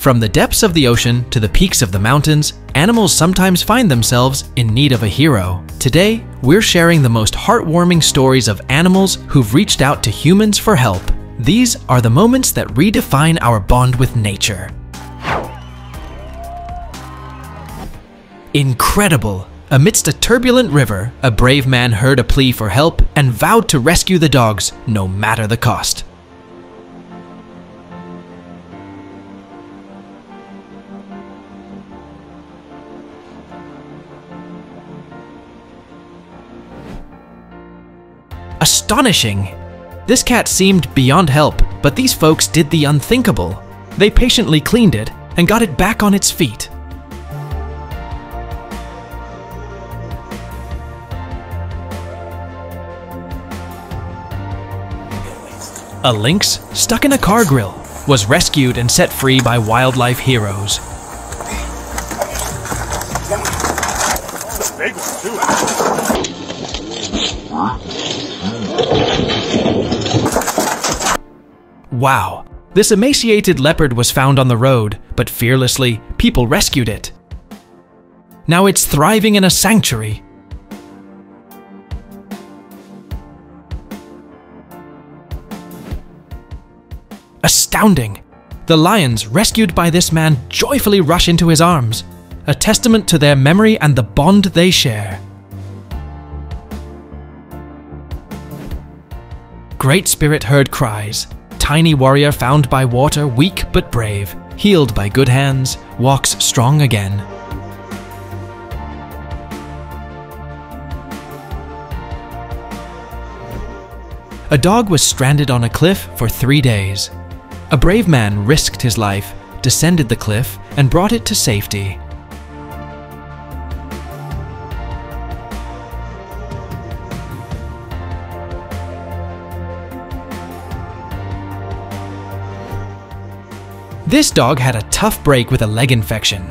From the depths of the ocean to the peaks of the mountains, animals sometimes find themselves in need of a hero. Today, we're sharing the most heartwarming stories of animals who've reached out to humans for help. These are the moments that redefine our bond with nature. Incredible! Amidst a turbulent river, a brave man heard a plea for help and vowed to rescue the dogs, no matter the cost. Astonishing! This cat seemed beyond help, but these folks did the unthinkable. They patiently cleaned it and got it back on its feet. A lynx stuck in a car grill was rescued and set free by wildlife heroes. Wow! This emaciated leopard was found on the road, but fearlessly, people rescued it. Now it's thriving in a sanctuary. Astounding! The lions rescued by this man joyfully rush into his arms, a testament to their memory and the bond they share. Great Spirit heard cries. Tiny warrior found by water, weak but brave, healed by good hands, walks strong again. A dog was stranded on a cliff for 3 days. A brave man risked his life, descended the cliff, and brought it to safety. This dog had a tough break with a leg infection.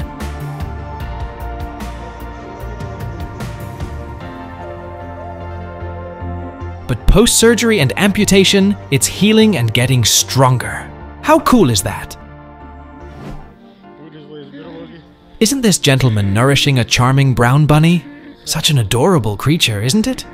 But post-surgery and amputation, it's healing and getting stronger. How cool is that? Isn't this gentleman nourishing a charming brown bunny? Such an adorable creature, isn't it?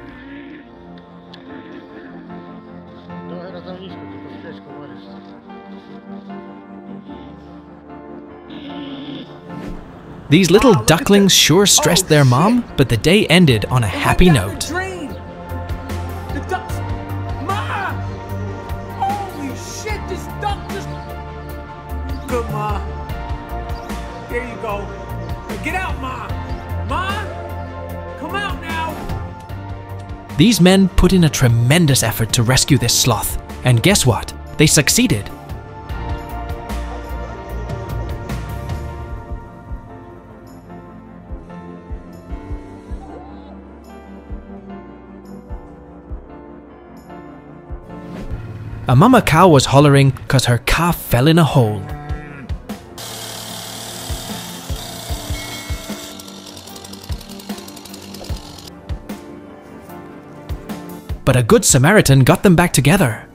These little ducklings sure stressed their mom, but the day ended on a happy note. The ducks! Ma! Holy shit, this duck just... Good, Ma. There you go. Get out, Ma! Ma! Come out now! These men put in a tremendous effort to rescue this sloth, and guess what? They succeeded. A mama cow was hollering because her calf fell in a hole. But a good Samaritan got them back together.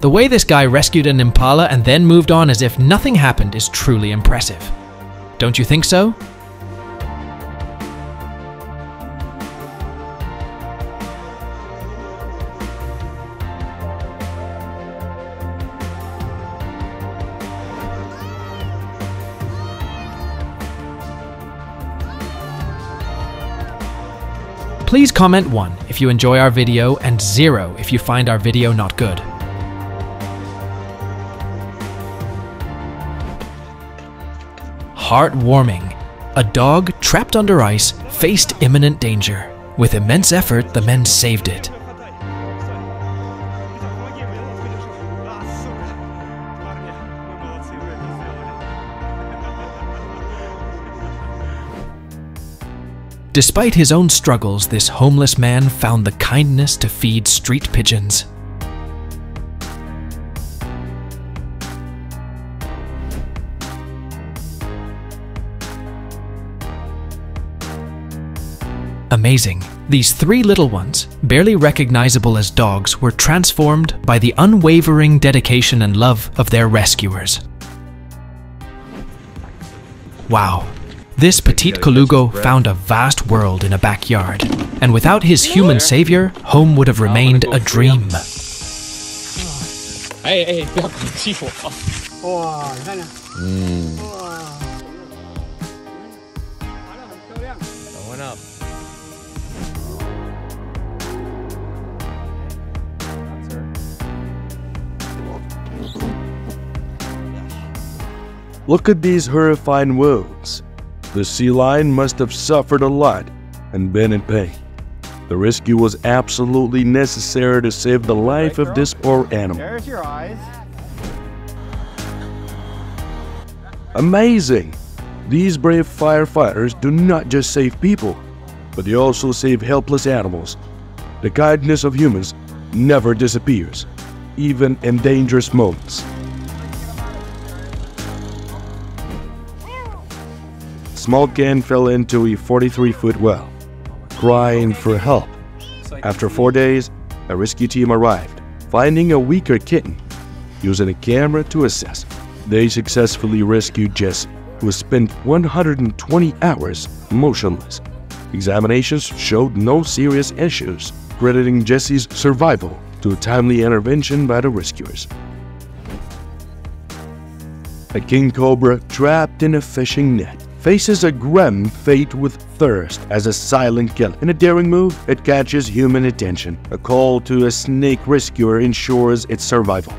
The way this guy rescued an impala and then moved on as if nothing happened is truly impressive. Don't you think so? Please comment 1 if you enjoy our video and 0 if you find our video not good. Heartwarming. A dog trapped under ice faced imminent danger. With immense effort, the men saved it. Despite his own struggles, this homeless man found the kindness to feed street pigeons. Amazing. These three little ones, barely recognizable as dogs, were transformed by the unwavering dedication and love of their rescuers. Wow. This petite Colugo found a vast world in a backyard, and without his human savior, home would have remained a dream. 哎，不要攻击我！哇，你看看，哇，爬得很漂亮。One up. Look at these horrifying wounds. The sea lion must have suffered a lot and been in pain. The rescue was absolutely necessary to save the life of this poor animal. There's your eyes. Amazing! These brave firefighters do not just save people, but they also save helpless animals. The kindness of humans never disappears, even in dangerous moments. Small Ken fell into a 43-foot well, crying for help. After 4 days, a rescue team arrived, finding a weaker kitten. Using a camera to assess, they successfully rescued Jessie, who spent 120 hours motionless. Examinations showed no serious issues, crediting Jessie's survival to a timely intervention by the rescuers. A king cobra trapped in a fishing net faces a grim fate with thirst as a silent killer. In a daring move, it catches human attention. A call to a snake rescuer ensures its survival.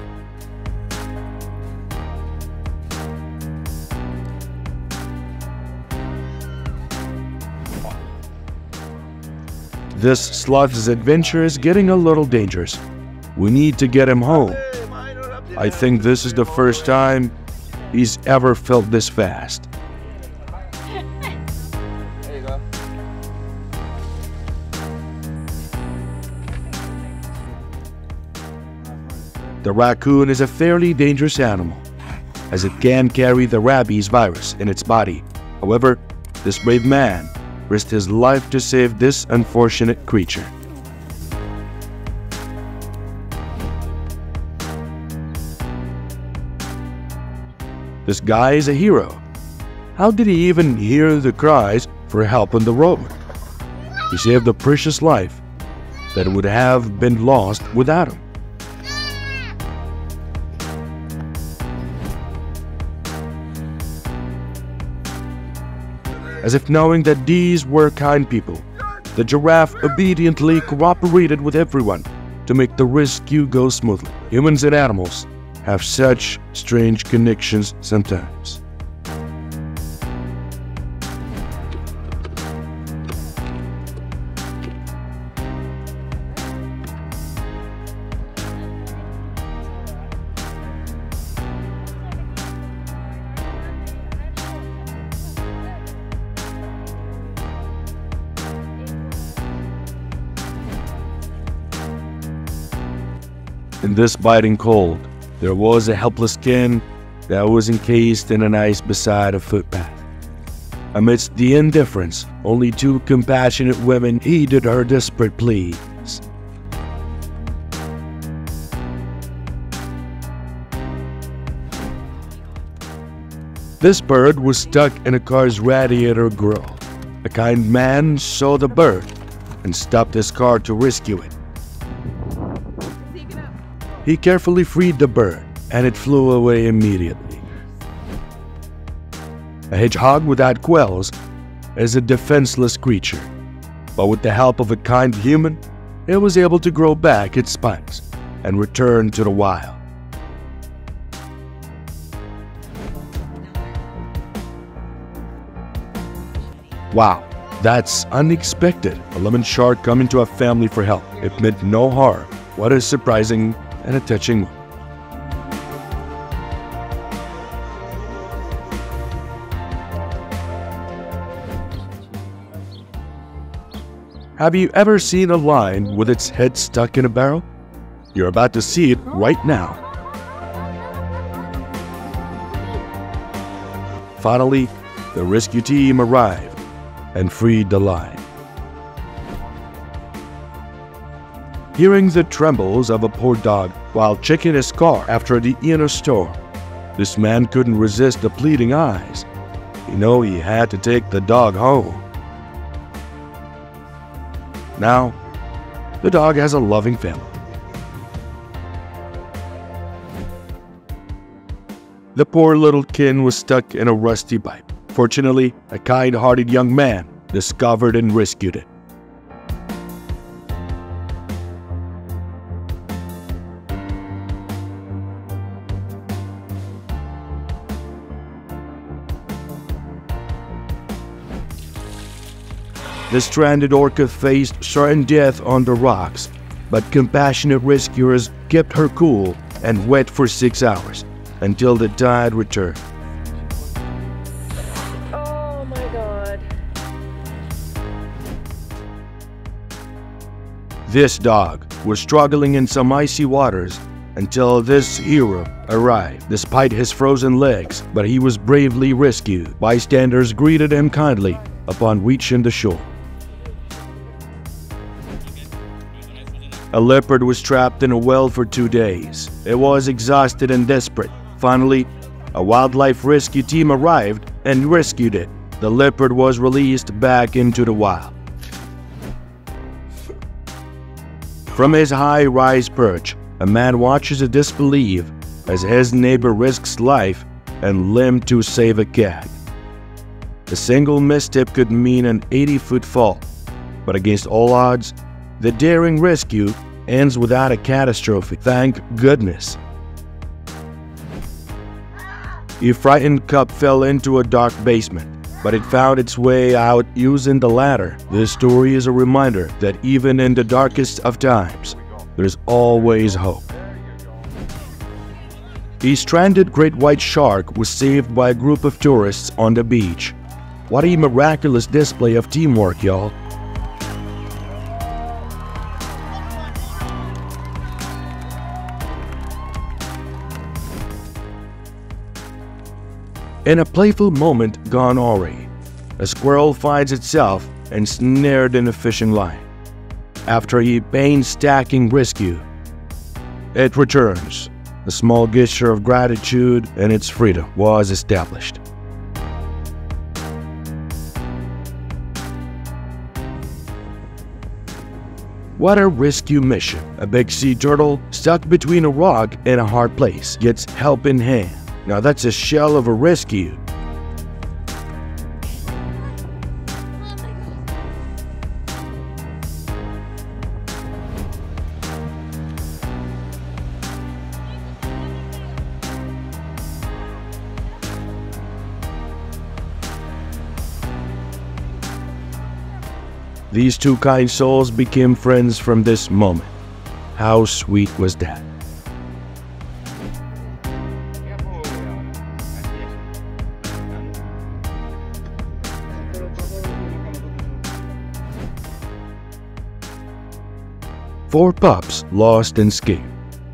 This sloth's adventure is getting a little dangerous. We need to get him home. I think this is the first time he's ever felt this fast. The raccoon is a fairly dangerous animal, as it can carry the rabies virus in its body. However, this brave man risked his life to save this unfortunate creature. This guy is a hero. How did he even hear the cries for help on the road? He saved a precious life that would have been lost without him. As if knowing that these were kind people, the giraffe obediently cooperated with everyone to make the rescue go smoothly. Humans and animals have such strange connections sometimes. In this biting cold, there was a helpless Ken that was encased in an ice beside a footpath. Amidst the indifference, only two compassionate women heeded her desperate pleas. This bird was stuck in a car's radiator grill. A kind man saw the bird and stopped his car to rescue it. He carefully freed the bird, and it flew away immediately. A hedgehog without quills is a defenseless creature, but with the help of a kind human, it was able to grow back its spines and return to the wild. Wow, that's unexpected. A lemon shark coming to a family for help. It meant no harm. What a surprising and a touching moment. Have you ever seen a lion with its head stuck in a barrel? You're about to see it right now. Finally, the rescue team arrived and freed the lion. Hearing the trembles of a poor dog while checking his car after the inner storm, this man couldn't resist the pleading eyes. He had to take the dog home. Now, the dog has a loving family. The poor little kitten was stuck in a rusty pipe. Fortunately, a kind-hearted young man discovered and rescued it. The stranded orca faced certain death on the rocks, but compassionate rescuers kept her cool and wet for 6 hours until the tide returned. Oh my God. This dog was struggling in some icy waters until this hero arrived. Despite his frozen legs, but he was bravely rescued. Bystanders greeted him kindly upon reaching the shore. A leopard was trapped in a well for 2 days. It was exhausted and desperate. Finally, a wildlife rescue team arrived and rescued it. The leopard was released back into the wild. From his high-rise perch, a man watches in disbelief as his neighbor risks life and limb to save a cat. A single misstep could mean an 80-foot fall, but against all odds, the daring rescue ends without a catastrophe. Thank goodness. A frightened cub fell into a dark basement, but it found its way out using the ladder. This story is a reminder that even in the darkest of times, there's always hope. A stranded great white shark was saved by a group of tourists on the beach. What a miraculous display of teamwork, y'all. In a playful moment gone awry, a squirrel finds itself ensnared in a fishing line. After a painstaking rescue, it returns. A small gesture of gratitude and its freedom was established. What a rescue mission. A big sea turtle stuck between a rock and a hard place gets help in hand. Now that's a shell of a rescue. These two kind souls became friends from this moment. How sweet was that? Four pups, lost and scared,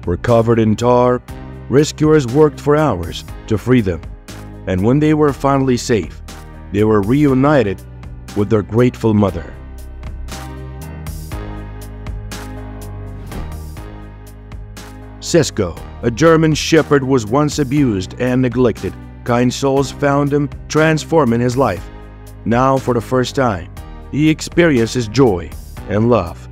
were covered in tar. Rescuers worked for hours to free them, and when they were finally safe, they were reunited with their grateful mother. Cisco, a German shepherd, was once abused and neglected. Kind souls found him, transforming his life. Now, for the first time, he experiences joy and love.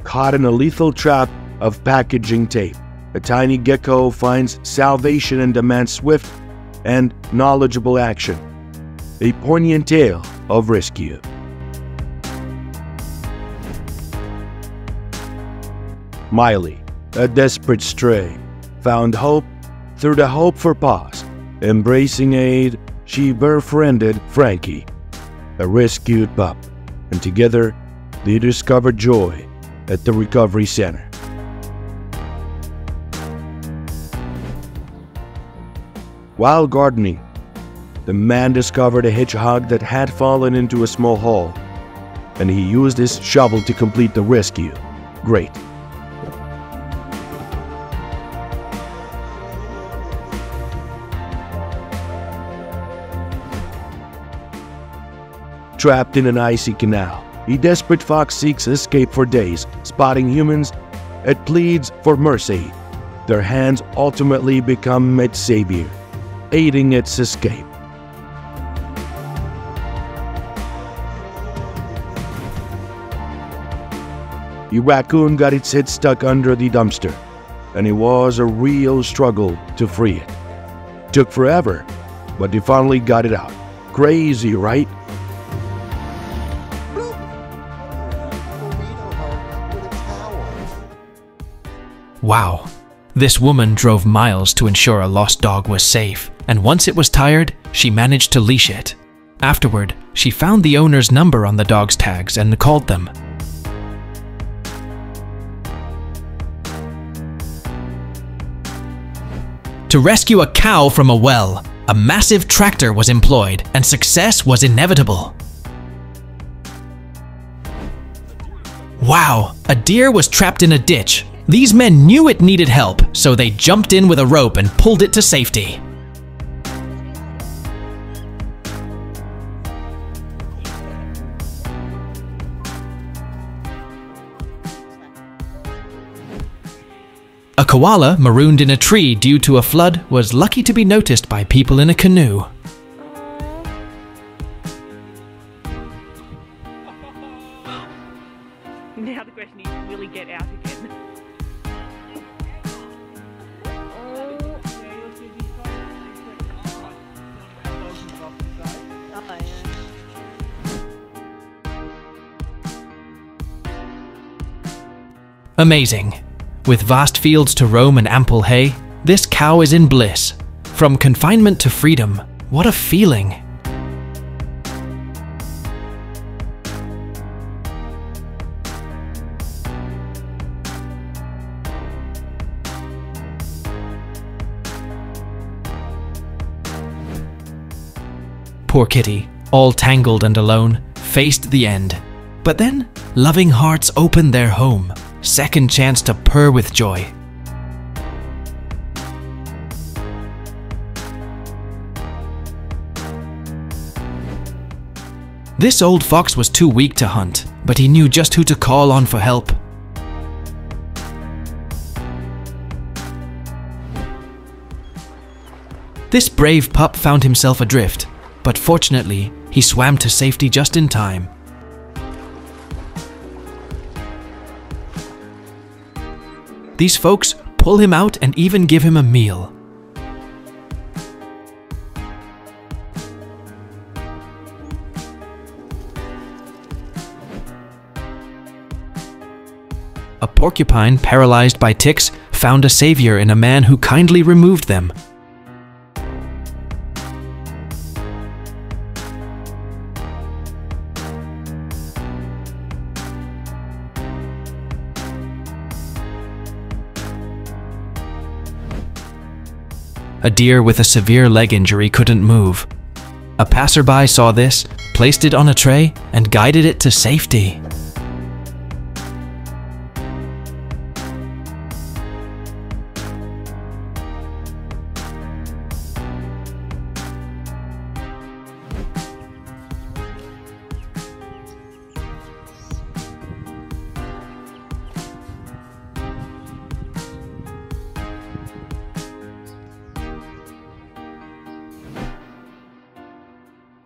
Caught in a lethal trap of packaging tape, a tiny gecko finds salvation and demands swift and knowledgeable action. A poignant tale of rescue. Miley, a desperate stray, found hope through the Hope for Paws. Embracing aid, she befriended Frankie, a rescued pup, and together they discovered joy at the Recovery Center. While gardening, the man discovered a hedgehog that had fallen into a small hole, and he used his shovel to complete the rescue. Great. Trapped in an icy canal, A desperate fox seeks escape for days. Spotting humans, it pleads for mercy. Their hands ultimately become its savior, aiding its escape. A raccoon got its head stuck under the dumpster, and it was a real struggle to free it. Took forever, but they finally got it out. Crazy, right? Wow. This woman drove miles to ensure a lost dog was safe, and once it was tired, she managed to leash it. Afterward, she found the owner's number on the dog's tags and called them. To rescue a cow from a well, a massive tractor was employed, and success was inevitable. Wow, a deer was trapped in a ditch. These men knew it needed help, so they jumped in with a rope and pulled it to safety. A koala marooned in a tree due to a flood was lucky to be noticed by people in a canoe. Now the question is, will he get out again? Amazing. With vast fields to roam and ample hay, this cow is in bliss. From confinement to freedom, what a feeling! Poor kitty, all tangled and alone, faced the end. But then, loving hearts opened their home. Second chance to purr with joy. This old fox was too weak to hunt, but he knew just who to call on for help. This brave pup found himself adrift, but fortunately, he swam to safety just in time. These folks pull him out and even give him a meal. A porcupine paralyzed by ticks found a savior in a man who kindly removed them. A deer with a severe leg injury couldn't move. A passerby saw this, placed it on a tray, and guided it to safety.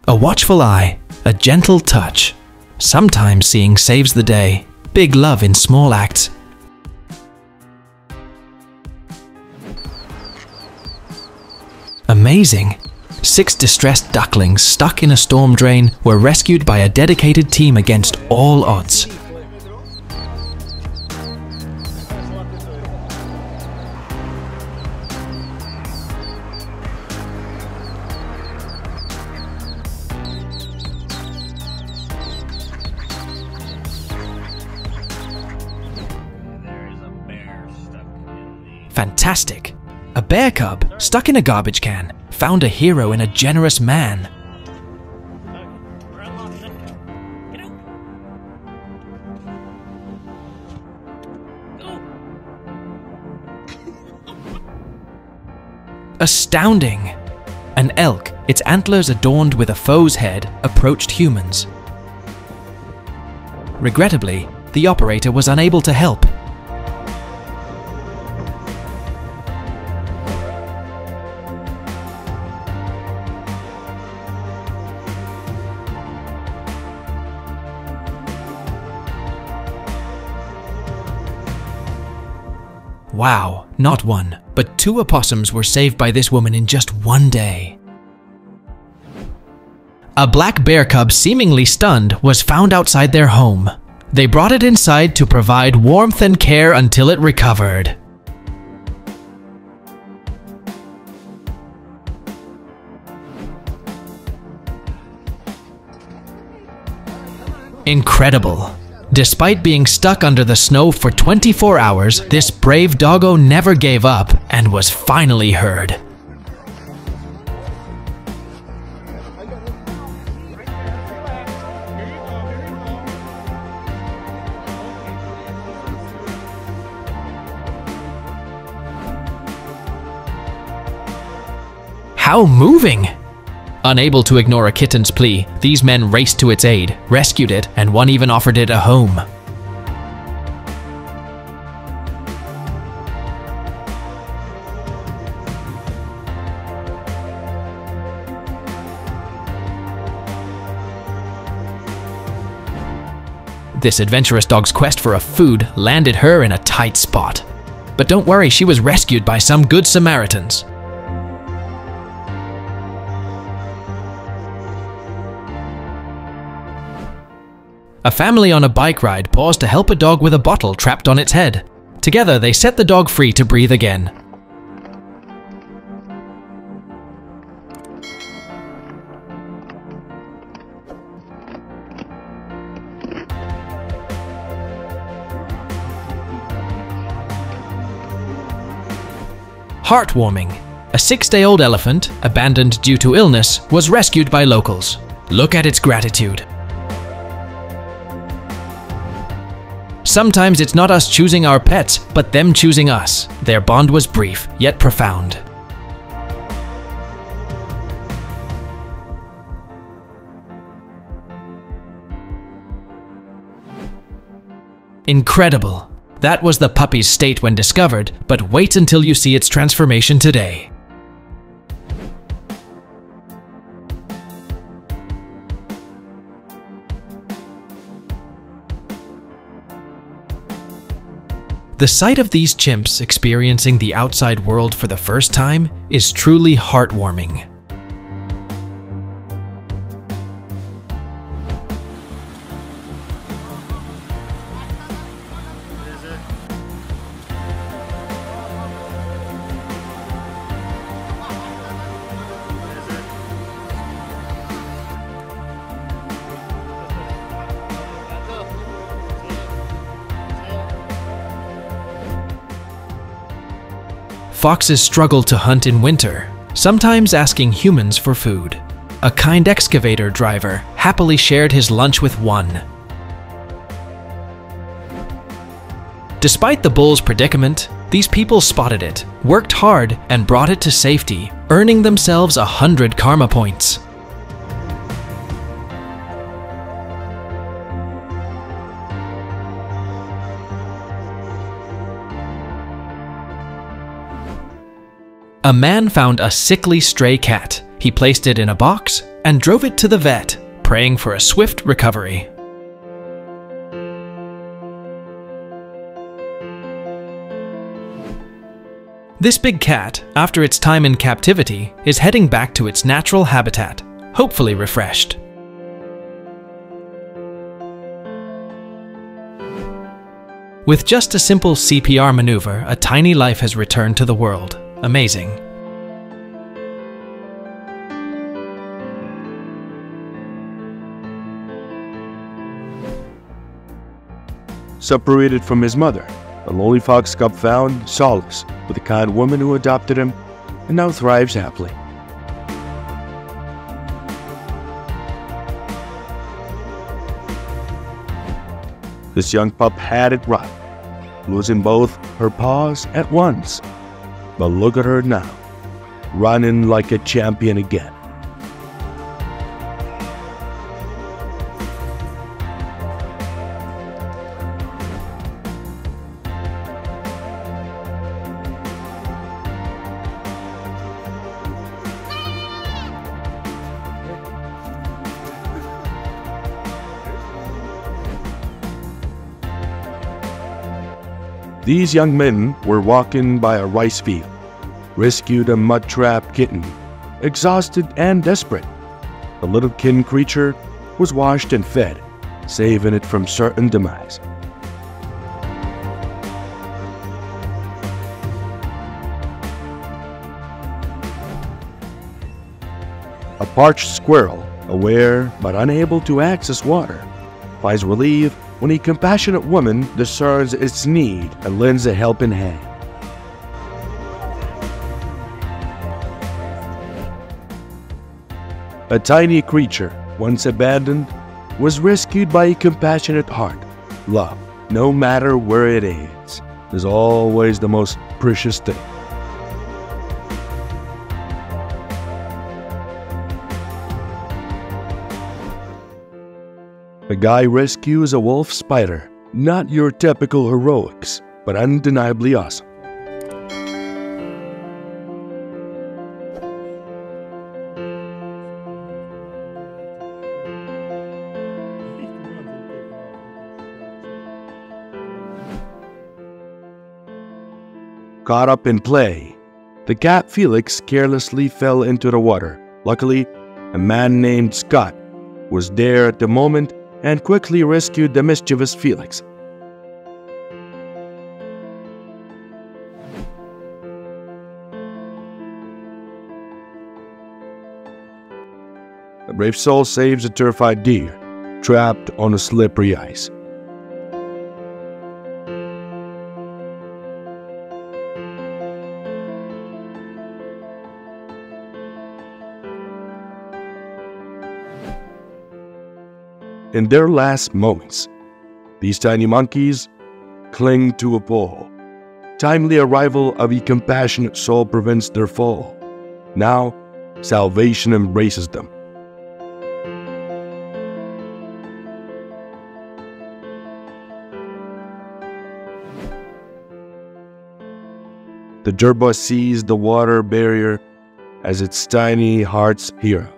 A watchful eye, a gentle touch. Sometimes seeing saves the day. Big love in small acts. Amazing! 6 distressed ducklings stuck in a storm drain were rescued by a dedicated team against all odds. Fantastic! A bear cub, stuck in a garbage can, found a hero in a generous man. Astounding! An elk, its antlers adorned with a foe's head, approached humans. Regrettably, the operator was unable to help. Wow, not one, but 2 opossums were saved by this woman in just one day. A black bear cub, seemingly stunned, was found outside their home. They brought it inside to provide warmth and care until it recovered. Incredible! Despite being stuck under the snow for 24 hours, this brave doggo never gave up and was finally heard. How moving! Unable to ignore a kitten's plea, these men raced to its aid, rescued it, and one even offered it a home. This adventurous dog's quest for a food landed her in a tight spot. But don't worry, she was rescued by some good Samaritans. A family on a bike ride paused to help a dog with a bottle trapped on its head. Together, they set the dog free to breathe again. Heartwarming. A 6-day-old elephant, abandoned due to illness, was rescued by locals. Look at its gratitude. Sometimes it's not us choosing our pets, but them choosing us. Their bond was brief, yet profound. Incredible! That was the puppy's state when discovered, but wait until you see its transformation today. The sight of these chimps experiencing the outside world for the first time is truly heartwarming. Foxes struggle to hunt in winter, sometimes asking humans for food. A kind excavator driver happily shared his lunch with one. Despite the bull's predicament, these people spotted it, worked hard, and brought it to safety, earning themselves 100 karma points. A man found a sickly stray cat. He placed it in a box and drove it to the vet, praying for a swift recovery. This big cat, after its time in captivity, is heading back to its natural habitat, hopefully refreshed. With just a simple CPR maneuver, a tiny life has returned to the world. Amazing. Separated from his mother, the lonely fox cub found solace with a kind woman who adopted him and now thrives happily. This young pup had it rough, losing both her paws at once. But look at her now, running like a champion again. These young men were walking by a rice field, rescued a mud-trapped kitten, exhausted and desperate. The little kin creature was washed and fed, saving it from certain demise. A parched squirrel, aware but unable to access water, finds relief when a compassionate woman discerns its need and lends a helping hand. A tiny creature, once abandoned, was rescued by a compassionate heart. Love, no matter where it is always the most precious thing. A guy rescues a wolf spider. Not your typical heroics, but undeniably awesome. Caught up in play, the cat Felix carelessly fell into the water. Luckily, a man named Scott was there at the moment and quickly rescued the mischievous Felix. A brave soul saves a terrified deer, trapped on a slippery ice. In their last moments, these tiny monkeys cling to a pole. Timely arrival of a compassionate soul prevents their fall. Now, salvation embraces them. The jerboa sees the water barrier as its tiny heart's hero.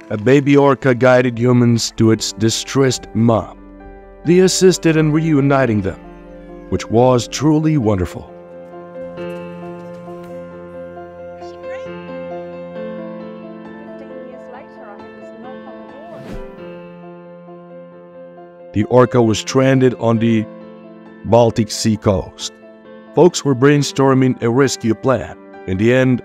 A baby orca guided humans to its distressed mom. They assisted in reuniting them, which was truly wonderful. The orca was stranded on the Baltic Sea coast. Folks were brainstorming a rescue plan. In the end,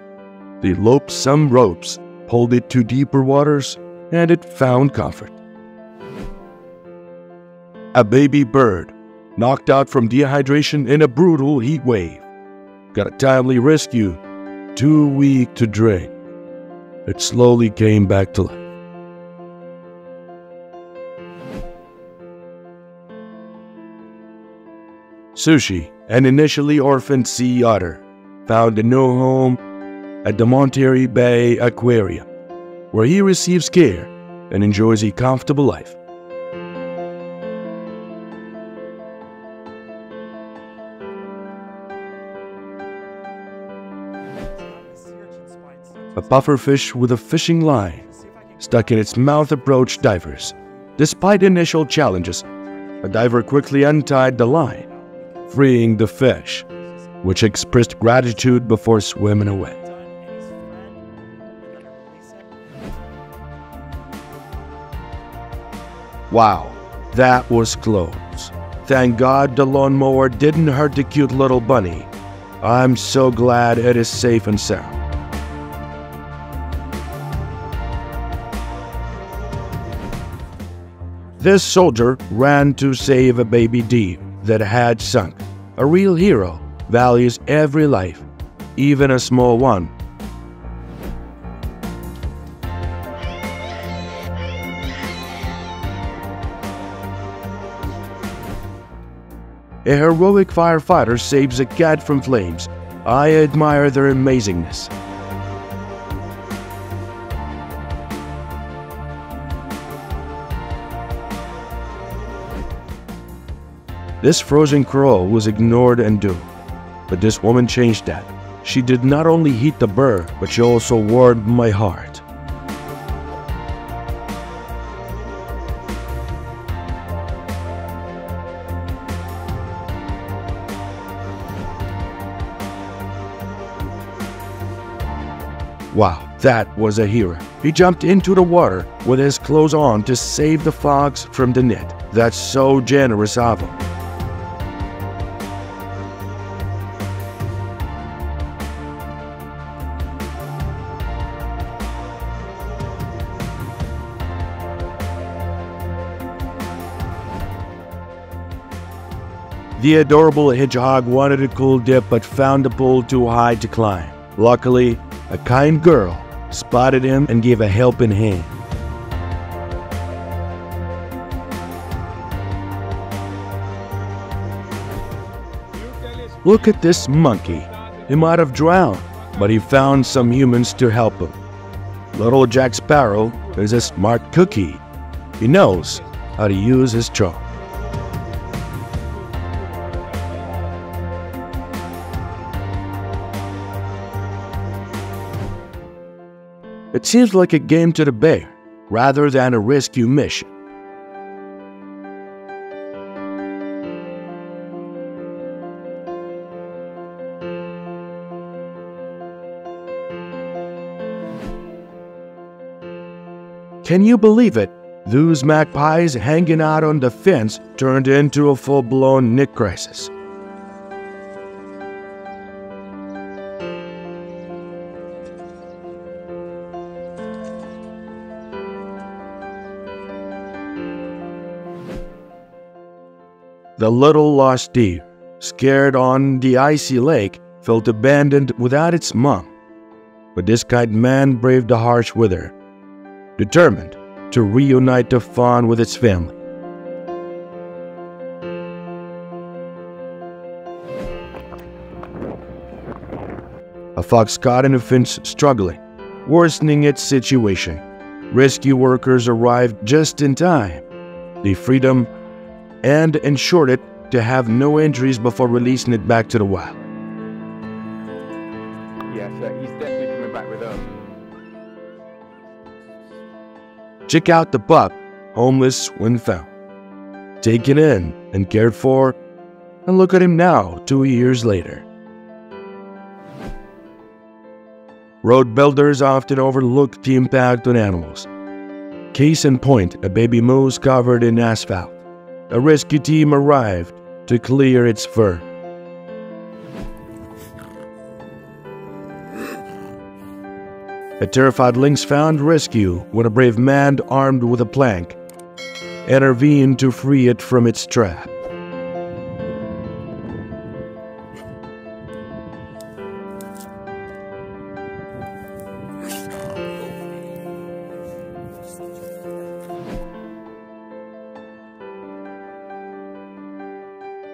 they loped some ropes, pulled it to deeper waters, and it found comfort. A baby bird, knocked out from dehydration in a brutal heat wave, got a timely rescue, too weak to drink. It slowly came back to life. Sushi, an initially orphaned sea otter, found a new home at the Monterey Bay Aquarium, where he receives care and enjoys a comfortable life. A pufferfish with a fishing line stuck in its mouth approached divers. Despite initial challenges, a diver quickly untied the line, freeing the fish, which expressed gratitude before swimming away. Wow, that was close. Thank God the lawnmower didn't hurt the cute little bunny. I'm so glad it is safe and sound. This soldier ran to save a baby deer that had sunk. A real hero values every life, even a small one. A heroic firefighter saves a cat from flames. I admire their amazingness. This frozen crow was ignored and doomed, but this woman changed that. She did not only heat the burr, but she also warmed my heart. Wow, that was a hero. He jumped into the water with his clothes on to save the fox from the net. That's so generous of him. The adorable hedgehog wanted a cool dip but found the pool too high to climb. Luckily, a kind girl spotted him and gave a helping hand. Look at this monkey. He might have drowned, but he found some humans to help him. Little Jack Sparrow is a smart cookie. He knows how to use his charm. It seems like a game to the bear, rather than a rescue mission. Can you believe it? Those magpies hanging out on the fence turned into a full-blown Nick crisis. The little lost deer, scared on the icy lake, felt abandoned without its mom. But this kind man braved the harsh weather, determined to reunite the fawn with its family. A fox caught in a fence struggling, worsening its situation. Rescue workers arrived just in time. They freed him and ensured it to have no injuries before releasing it back to the wild. Yeah, so he's definitely coming back with us. Check out the pup, homeless when found, taken in and cared for, and look at him now, 2 years later. Road builders often overlook the impact on animals. Case in point, a baby moose covered in asphalt. A rescue team arrived to clear its fur. A terrified lynx found rescue when a brave man armed with a plank intervened to free it from its trap.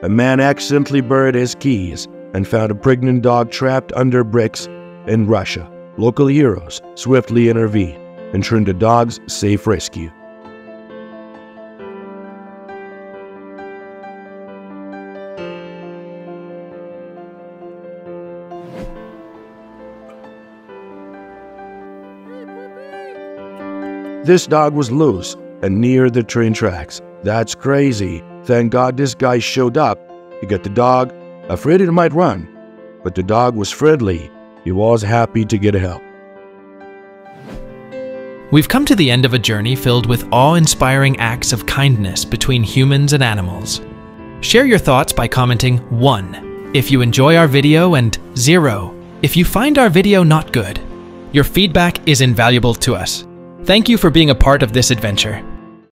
A man accidentally buried his keys and found a pregnant dog trapped under bricks in Russia. Local heroes swiftly intervened, ensuring the dog's safe rescue. This dog was loose and near the train tracks. That's crazy. Thank God this guy showed up. He got the dog, afraid it might run, but the dog was friendly. He was happy to get help. We've come to the end of a journey filled with awe-inspiring acts of kindness between humans and animals. Share your thoughts by commenting 1 if you enjoy our video and 0 if you find our video not good. Your feedback is invaluable to us. Thank you for being a part of this adventure.